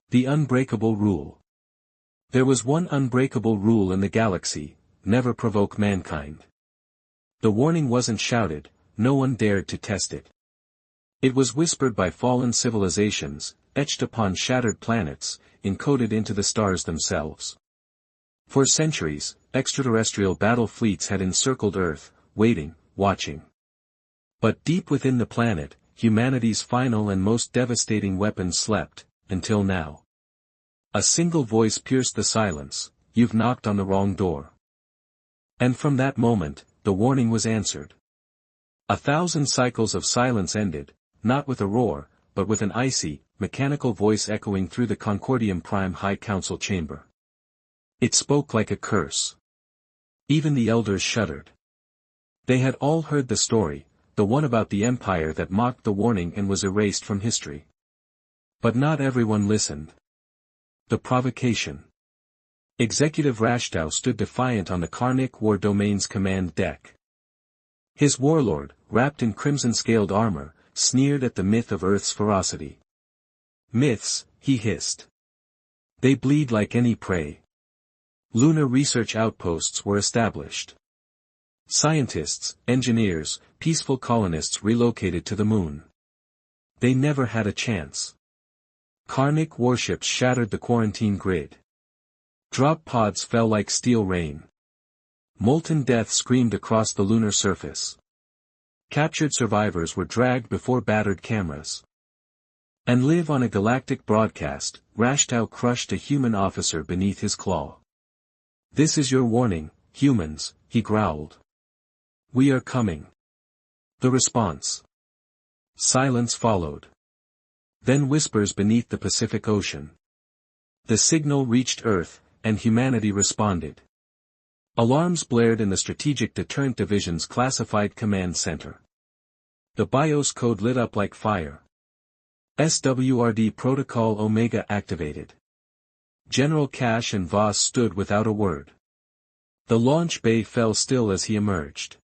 The unbreakable rule. There was one unbreakable rule in the galaxy: never provoke mankind. The warning wasn't shouted, no one dared to test it. It was whispered by fallen civilizations, etched upon shattered planets, encoded into the stars themselves. For centuries, extraterrestrial battle fleets had encircled Earth, waiting, watching. But deep within the planet, humanity's final and most devastating weapon slept, until now. A single voice pierced the silence: "You've knocked on the wrong door." And from that moment, the warning was answered. 1,000 cycles of silence ended, not with a roar, but with an icy, mechanical voice echoing through the Concordium Prime High Council chamber. It spoke like a curse. Even the elders shuddered. They had all heard the story, the one about the empire that mocked the warning and was erased from history. But not everyone listened. The provocation. Executive Rashtow stood defiant on the Karnic War Domain's command deck. His warlord, wrapped in crimson-scaled armor, sneered at the myth of Earth's ferocity. "Myths," he hissed. "They bleed like any prey." Lunar research outposts were established. Scientists, engineers, peaceful colonists relocated to the moon. They never had a chance. Karnic warships shattered the quarantine grid. Drop pods fell like steel rain. Molten death screamed across the lunar surface. Captured survivors were dragged before battered cameras. And live on a galactic broadcast, Rashtow crushed a human officer beneath his claw. "This is your warning, humans," he growled. "We are coming." The response. Silence followed. Then whispers beneath the Pacific Ocean. The signal reached Earth, and humanity responded. Alarms blared in the Strategic Deterrent Division's classified command center. The BIOS code lit up like fire. SWRD Protocol Omega activated. General Cash and Voss stood without a word. The launch bay fell still as he emerged.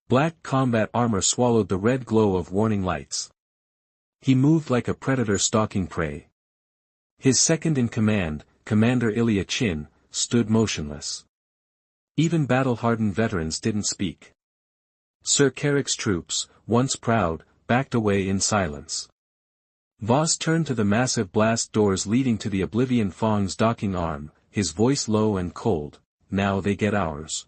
Black combat armor swallowed the red glow of warning lights. He moved like a predator stalking prey. His second-in-command, Commander Ilya Chin, stood motionless. Even battle-hardened veterans didn't speak. Sir Carrick's troops, once proud, backed away in silence. Voss turned to the massive blast doors leading to the Oblivion Fong's docking arm, his voice low and cold: "Now they get ours."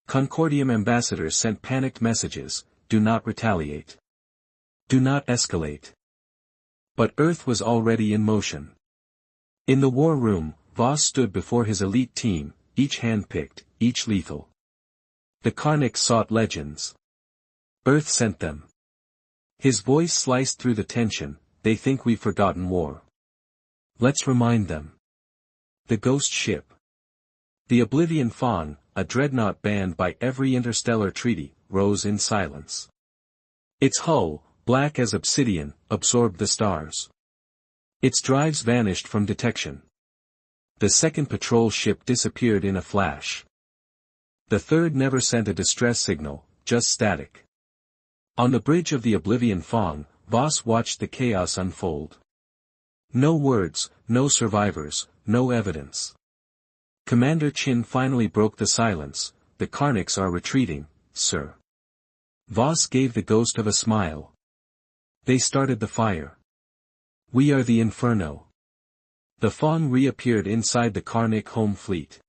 Concordium ambassadors sent panicked messages: "Do not retaliate. Do not escalate." But Earth was already in motion. In the war room, Voss stood before his elite team, each hand-picked, each lethal. The Karnics sought legends. Earth sent them. His voice sliced through the tension: "They think we've forgotten war. Let's remind them." The ghost ship. The Oblivion Fong, a dreadnought banned by every interstellar treaty, rose in silence. Its hull, black as obsidian, absorbed the stars. Its drives vanished from detection. The second patrol ship disappeared in a flash. The third never sent a distress signal, just static. On the bridge of the Oblivion Fong, Voss watched the chaos unfold. No words, no survivors, no evidence. Commander Chin finally broke the silence: "The Karnics are retreating, sir." Voss gave the ghost of a smile. "They started the fire. We are the inferno." The Fong reappeared inside the Karnic home fleet.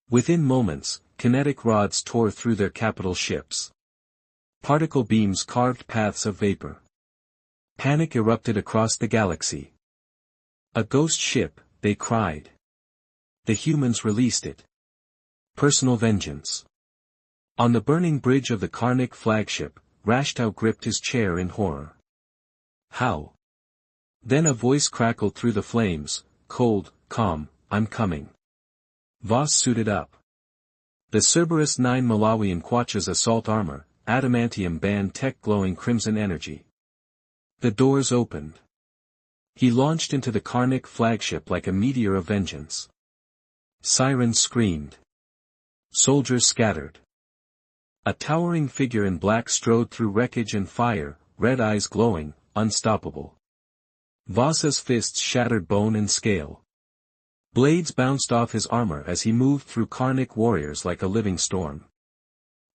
Within moments, kinetic rods tore through their capital ships. Particle beams carved paths of vapor. Panic erupted across the galaxy. "A ghost ship," they cried. The humans released it. Personal vengeance. On the burning bridge of the Karnic flagship, Rashtow gripped his chair in horror. "How?" Then a voice crackled through the flames: "Cold, calm, I'm coming." Voss suited up. The Cerberus 9 Malawian Quachas assault armor, adamantium band tech glowing crimson energy. The doors opened. He launched into the Karnic flagship like a meteor of vengeance. Sirens screamed. Soldiers scattered. A towering figure in black strode through wreckage and fire, red eyes glowing, unstoppable. Vasa's fists shattered bone and scale. Blades bounced off his armor as he moved through Karnic warriors like a living storm.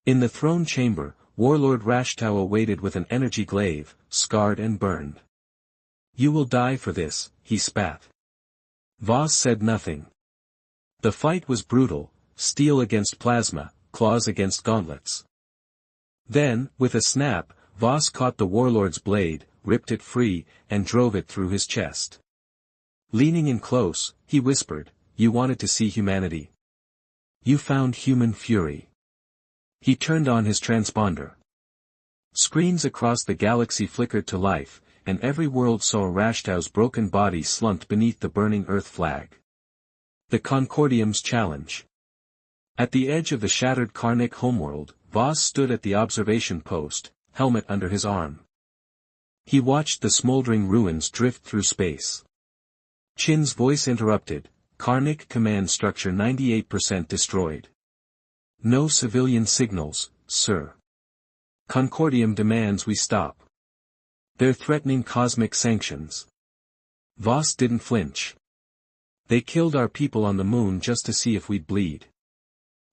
In the throne chamber, warlord Rashtau awaited with an energy glaive, scarred and burned. "You will die for this," he spat. Vas said nothing. The fight was brutal, steel against plasma, claws against gauntlets. Then, with a snap, Vas caught the warlord's blade, ripped it free, and drove it through his chest. Leaning in close, he whispered, "You wanted to see humanity. You found human fury." He turned on his transponder. Screens across the galaxy flickered to life, and every world saw Rashtau's broken body slumped beneath the burning Earth flag. The Concordium's challenge. At the edge of the shattered Karnic homeworld, Vas stood at the observation post, helmet under his arm. He watched the smoldering ruins drift through space. Chin's voice interrupted, "Karnic command structure 98% destroyed. No civilian signals, sir. Concordium demands we stop. They're threatening cosmic sanctions." Vas didn't flinch. "They killed our people on the moon just to see if we'd bleed."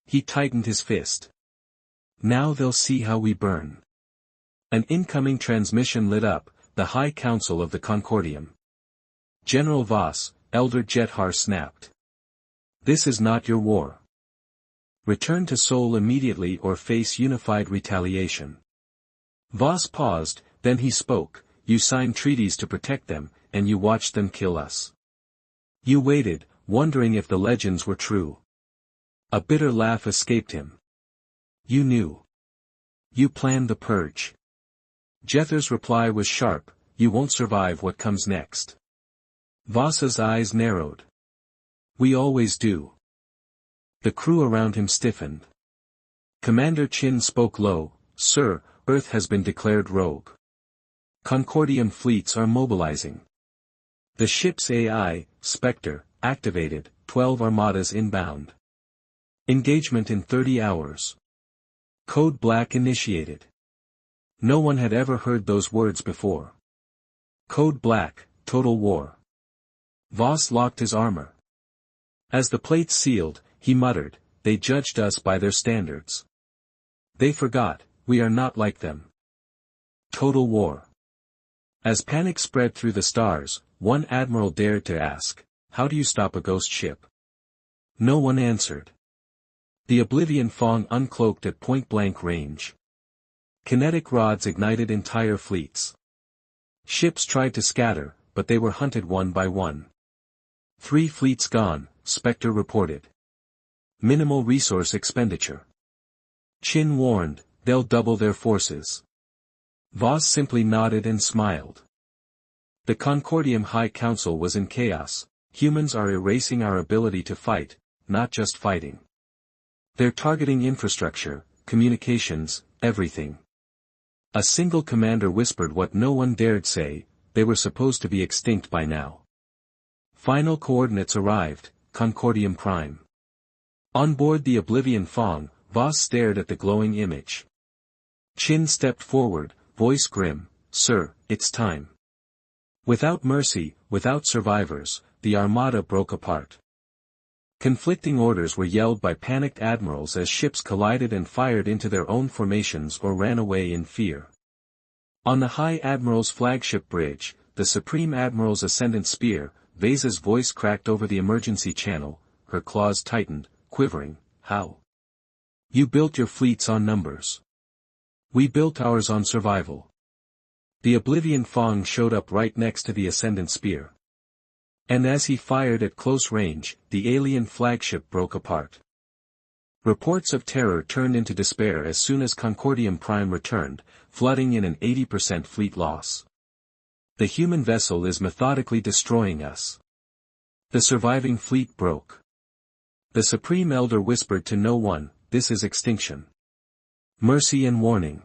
He tightened his fist. "Now they'll see how we burn." An incoming transmission lit up, the High Council of the Concordium. "General Vas," Elder Jethar snapped. "This is not your war. Return to Sol immediately or face unified retaliation." Vas paused, then he spoke, "You signed treaties to protect them, and you watched them kill us. You waited, wondering if the legends were true." A bitter laugh escaped him. "You knew. You planned the purge." Jethar's reply was sharp, "You won't survive what comes next." Vasa's eyes narrowed. "We always do." The crew around him stiffened. Commander Chin spoke low, "Sir, Earth has been declared rogue. Concordium fleets are mobilizing. The ship's AI, Spectre, activated, 12 armadas inbound. Engagement in 30 hours. Code Black initiated." No one had ever heard those words before. Code Black, total war. Vas locked his armor. As the plates sealed, he muttered, "They judged us by their standards. They forgot, we are not like them. Total war." As panic spread through the stars, one admiral dared to ask, "How do you stop a ghost ship?" No one answered. The Oblivion Fong uncloaked at point-blank range. Kinetic rods ignited entire fleets. Ships tried to scatter, but they were hunted one by one. 3 fleets gone, Spectre reported. Minimal resource expenditure. Chin warned, "They'll double their forces." Vas simply nodded and smiled. The Concordium High Council was in chaos. Humans are erasing our ability to fight, not just fighting. They're targeting infrastructure, communications, everything. A single commander whispered what no one dared say, they were supposed to be extinct by now. Final coordinates arrived, Concordium Prime. On board the Oblivion Fong, Vas stared at the glowing image. Chin stepped forward, voice grim, "Sir, it's time." Without mercy, without survivors, the armada broke apart. Conflicting orders were yelled by panicked admirals as ships collided and fired into their own formations or ran away in fear. On the High Admiral's flagship bridge, the Supreme Admiral's ascendant spear, Veza's voice cracked over the emergency channel, her claws tightened, quivering, "How? You built your fleets on numbers. We built ours on survival." The Oblivion Fong showed up right next to the ascendant spear. And as he fired at close range, the alien flagship broke apart. Reports of terror turned into despair as soon as Concordium Prime returned, flooding in an 80% fleet loss. "The human vessel is methodically destroying us." The surviving fleet broke. The Supreme Elder whispered to no one, "This is extinction. Mercy and warning."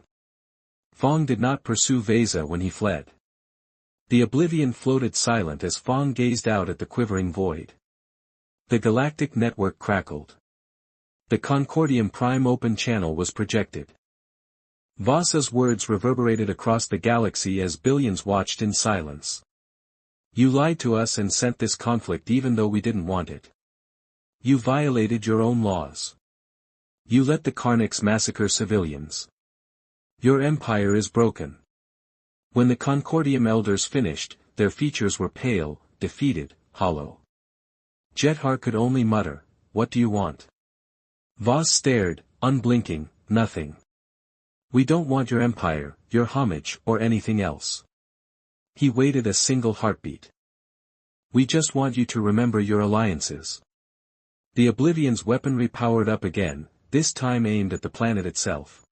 Fong did not pursue Veza when he fled. The Oblivion floated silent as Fong gazed out at the quivering void. The galactic network crackled. The Concordium Prime open channel was projected. Vasa's words reverberated across the galaxy as billions watched in silence. You lied to us and sent this conflict even though we didn't want it. You violated your own laws. You let the Karniks massacre civilians. Your empire is broken. When the Concordium elders finished, their features were pale, defeated, hollow. Jethar could only mutter, "What do you want?" Voss stared, unblinking, "Nothing. We don't want your empire, your homage, or anything else." He waited a single heartbeat. "We just want you to remember your alliances." The Oblivion's weaponry powered up again, this time aimed at the planet itself.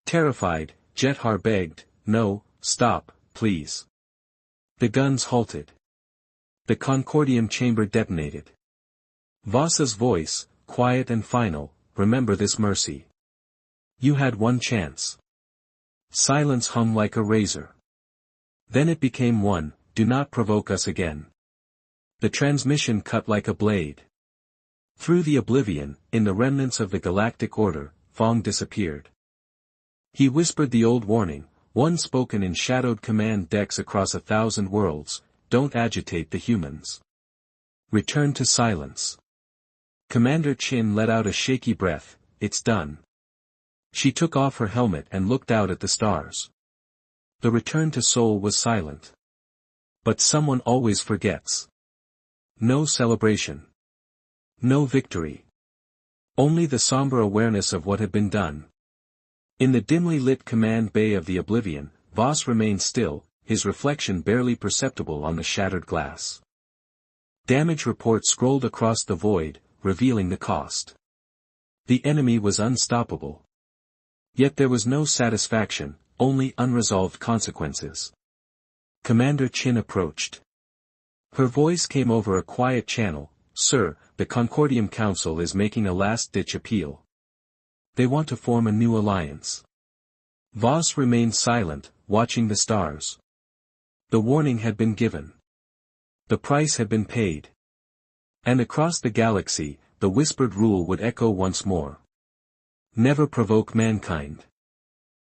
Terrified, Jethar begged, "No, stop, please." The guns halted. The Concordium chamber detonated. Voss's voice, quiet and final, "Remember this mercy. You had one chance." Silence hung like a razor. Then it became one, "Do not provoke us again." The transmission cut like a blade. Through the Oblivion, in the remnants of the Galactic Order, Fong disappeared. He whispered the old warning, one spoken in shadowed command decks across 1,000 worlds, "Don't agitate the humans. Return to silence." Commander Chin let out a shaky breath, "It's done." She took off her helmet and looked out at the stars. The return to Seoul was silent. But someone always forgets. No celebration. No victory. Only the somber awareness of what had been done. In the dimly lit command bay of the Oblivion, Voss remained still, his reflection barely perceptible on the shattered glass. Damage reports scrolled across the void, revealing the cost. The enemy was unstoppable. Yet there was no satisfaction, only unresolved consequences. Commander Chin approached. Her voice came over a quiet channel, "Sir, the Concordium Council is making a last-ditch appeal. They want to form a new alliance." Voss remained silent, watching the stars. The warning had been given. The price had been paid. And across the galaxy, the whispered rule would echo once more. Never provoke mankind.